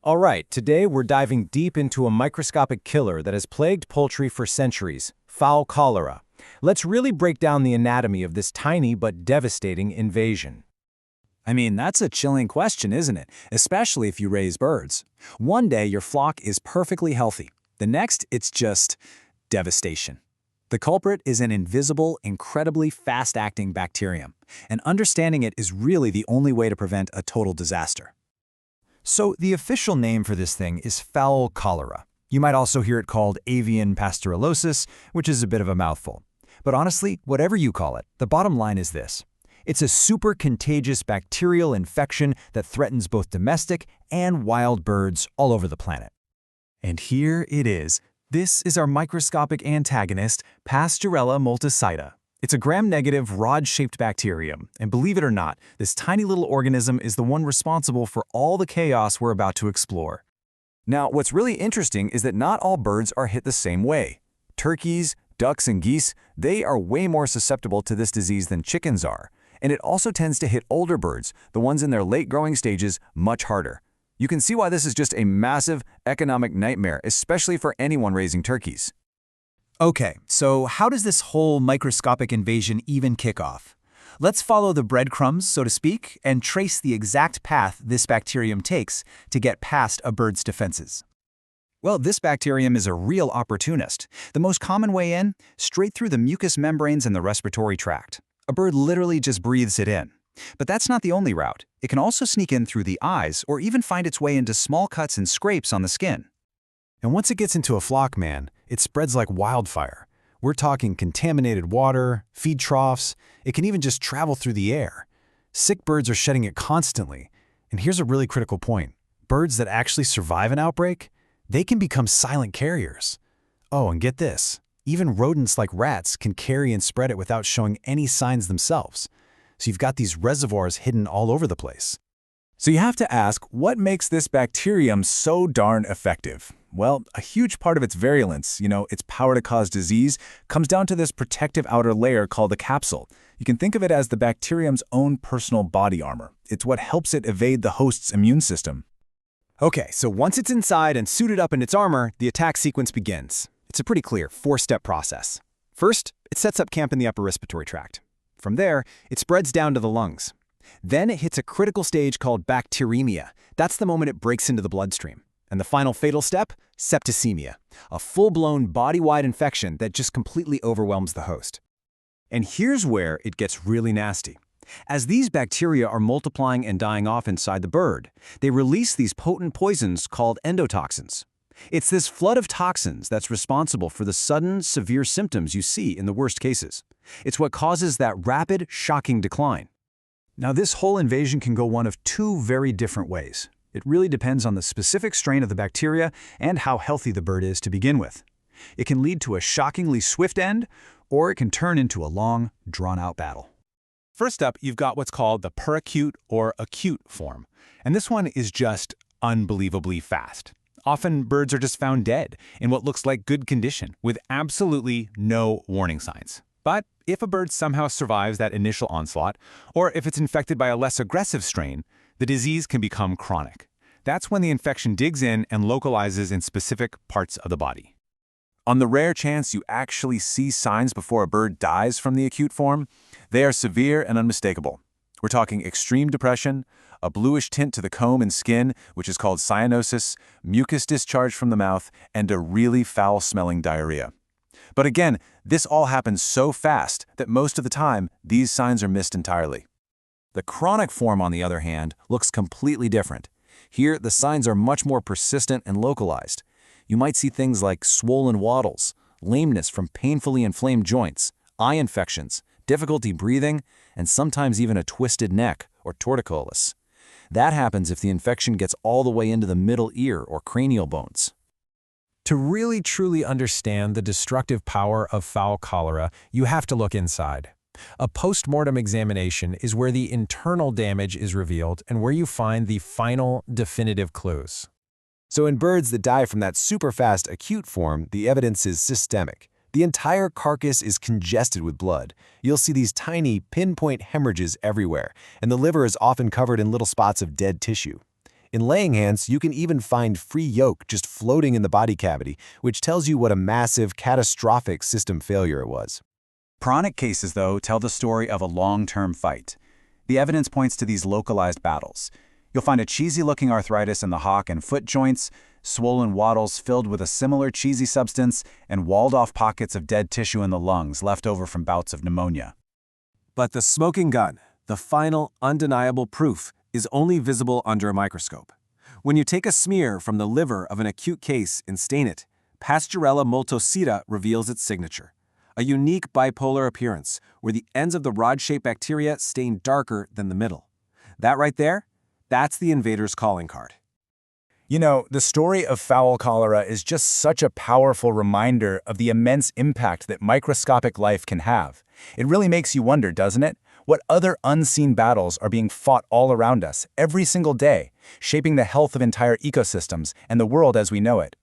All right, today we're diving deep into a microscopic killer that has plagued poultry for centuries, fowl cholera. Let's really break down the anatomy of this tiny but devastating invasion. I mean, that's a chilling question, isn't it? Especially if you raise birds. One day your flock is perfectly healthy. The next, it's just devastation. The culprit is an invisible, incredibly fast-acting bacterium, and understanding it is really the only way to prevent a total disaster. So the official name for this thing is fowl cholera. You might also hear it called avian pasteurellosis, which is a bit of a mouthful. But honestly, whatever you call it, the bottom line is this. It's a super contagious bacterial infection that threatens both domestic and wild birds all over the planet. And here it is. This is our microscopic antagonist, Pasteurella multicida. It's a gram-negative, rod-shaped bacterium, and believe it or not, this tiny little organism is the one responsible for all the chaos we're about to explore. Now, what's really interesting is that not all birds are hit the same way. Turkeys, ducks, and geese, they are way more susceptible to this disease than chickens are. And it also tends to hit older birds, the ones in their late growing stages, much harder. You can see why this is just a massive economic nightmare, especially for anyone raising turkeys. Okay, so how does this whole microscopic invasion even kick off? Let's follow the breadcrumbs, so to speak, and trace the exact path this bacterium takes to get past a bird's defenses. Well, this bacterium is a real opportunist. The most common way in, straight through the mucous membranes and the respiratory tract. A bird literally just breathes it in. But that's not the only route. It can also sneak in through the eyes or even find its way into small cuts and scrapes on the skin. And once it gets into a flock, man, it spreads like wildfire. We're talking contaminated water, feed troughs. It can even just travel through the air. Sick birds are shedding it constantly. And here's a really critical point. Birds that actually survive an outbreak, they can become silent carriers. Oh, and get this. Even rodents like rats can carry and spread it without showing any signs themselves. So you've got these reservoirs hidden all over the place. So you have to ask, what makes this bacterium so darn effective? Well, a huge part of its virulence, its power to cause disease, comes down to this protective outer layer called the capsule. You can think of it as the bacterium's own personal body armor. It's what helps it evade the host's immune system. Okay, so once it's inside and suited up in its armor, the attack sequence begins. It's a pretty clear four-step process. First, it sets up camp in the upper respiratory tract. From there, it spreads down to the lungs. Then it hits a critical stage called bacteremia. That's the moment it breaks into the bloodstream. And the final fatal step, septicemia, a full-blown body-wide infection that just completely overwhelms the host. And here's where it gets really nasty. As these bacteria are multiplying and dying off inside the bird, they release these potent poisons called endotoxins. It's this flood of toxins that's responsible for the sudden, severe symptoms you see in the worst cases. It's what causes that rapid, shocking decline. Now, this whole invasion can go one of two very different ways. It really depends on the specific strain of the bacteria and how healthy the bird is to begin with. It can lead to a shockingly swift end, or it can turn into a long, drawn-out battle. First up, you've got what's called the peracute or acute form. And this one is just unbelievably fast. Often, birds are just found dead in what looks like good condition, with absolutely no warning signs. But if a bird somehow survives that initial onslaught, or if it's infected by a less aggressive strain, the disease can become chronic. That's when the infection digs in and localizes in specific parts of the body. On the rare chance you actually see signs before a bird dies from the acute form, they are severe and unmistakable. We're talking extreme depression, a bluish tint to the comb and skin, which is called cyanosis, mucus discharge from the mouth, and a really foul-smelling diarrhea. But again, this all happens so fast that most of the time, these signs are missed entirely. The chronic form, on the other hand, looks completely different. Here, the signs are much more persistent and localized. You might see things like swollen wattles, lameness from painfully inflamed joints, eye infections, difficulty breathing, and sometimes even a twisted neck or torticollis. That happens if the infection gets all the way into the middle ear or cranial bones. To really truly understand the destructive power of fowl cholera, you have to look inside. A post-mortem examination is where the internal damage is revealed and where you find the final, definitive clues. So in birds that die from that super-fast acute form, the evidence is systemic. The entire carcass is congested with blood. You'll see these tiny, pinpoint hemorrhages everywhere, and the liver is often covered in little spots of dead tissue. In laying hens, you can even find free yolk just floating in the body cavity, which tells you what a massive, catastrophic system failure it was. Chronic cases, though, tell the story of a long-term fight. The evidence points to these localized battles. You'll find a cheesy-looking arthritis in the hock and foot joints, swollen wattles filled with a similar cheesy substance, and walled-off pockets of dead tissue in the lungs left over from bouts of pneumonia. But the smoking gun, the final, undeniable proof, is only visible under a microscope. When you take a smear from the liver of an acute case and stain it, Pasteurella multocida reveals its signature, a unique bipolar appearance where the ends of the rod-shaped bacteria stain darker than the middle. That right there, that's the invader's calling card. You know, the story of fowl cholera is just such a powerful reminder of the immense impact that microscopic life can have. It really makes you wonder, doesn't it? What other unseen battles are being fought all around us, every single day, shaping the health of entire ecosystems and the world as we know it?